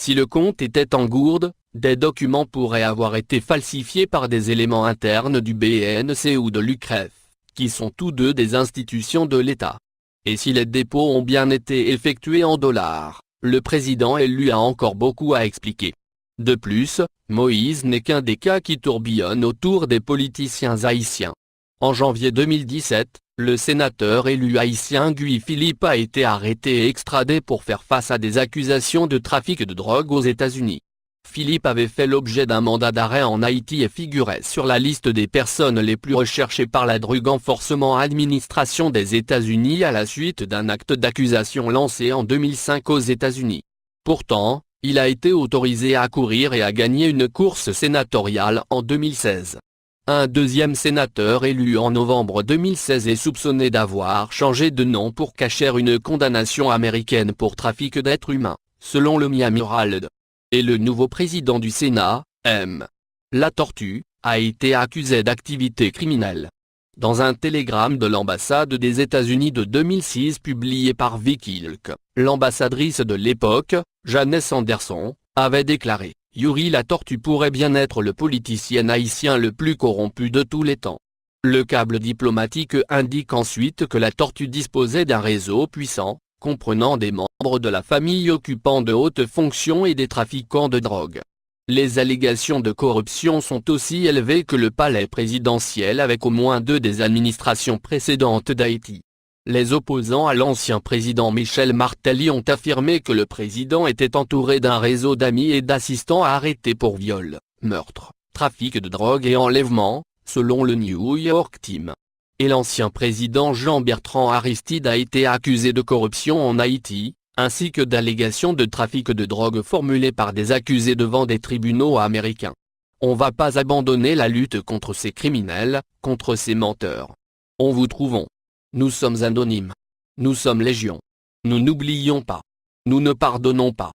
Si le compte était en gourde, des documents pourraient avoir été falsifiés par des éléments internes du BNC ou de l'UCREF, qui sont tous deux des institutions de l'État. Et si les dépôts ont bien été effectués en dollars, le président élu a encore beaucoup à expliquer. De plus, Moïse n'est qu'un des cas qui tourbillonnent autour des politiciens haïtiens. En janvier 2017, le sénateur élu haïtien Guy Philippe a été arrêté et extradé pour faire face à des accusations de trafic de drogue aux États-Unis. Philippe avait fait l'objet d'un mandat d'arrêt en Haïti et figurait sur la liste des personnes les plus recherchées par la Drug Enforcement Administration des États-Unis à la suite d'un acte d'accusation lancé en 2005 aux États-Unis. Pourtant, il a été autorisé à courir et a gagné une course sénatoriale en 2016. Un deuxième sénateur élu en novembre 2016 est soupçonné d'avoir changé de nom pour cacher une condamnation américaine pour trafic d'êtres humains, selon le Miami Herald. Et le nouveau président du Sénat, M. Latortue, a été accusé d'activité criminelle. Dans un télégramme de l'ambassade des États-Unis de 2006 publié par Wikileaks, l'ambassadrice de l'époque, Janice Anderson, avait déclaré « Yuri Latortue pourrait bien être le politicien haïtien le plus corrompu de tous les temps ». Le câble diplomatique indique ensuite que Latortue disposait d'un réseau puissant, comprenant des membres de la famille occupant de hautes fonctions et des trafiquants de drogue. Les allégations de corruption sont aussi élevées que le palais présidentiel avec au moins deux des administrations précédentes d'Haïti. Les opposants à l'ancien président Michel Martelly ont affirmé que le président était entouré d'un réseau d'amis et d'assistants arrêtés pour viol, meurtre, trafic de drogue et enlèvement, selon le New York Times. Et l'ancien président Jean-Bertrand Aristide a été accusé de corruption en Haïti, ainsi que d'allégations de trafic de drogue formulées par des accusés devant des tribunaux américains. On va pas abandonner la lutte contre ces criminels, contre ces menteurs. On vous trouvons. Nous sommes anonymes. Nous sommes légion. Nous n'oublions pas. Nous ne pardonnons pas.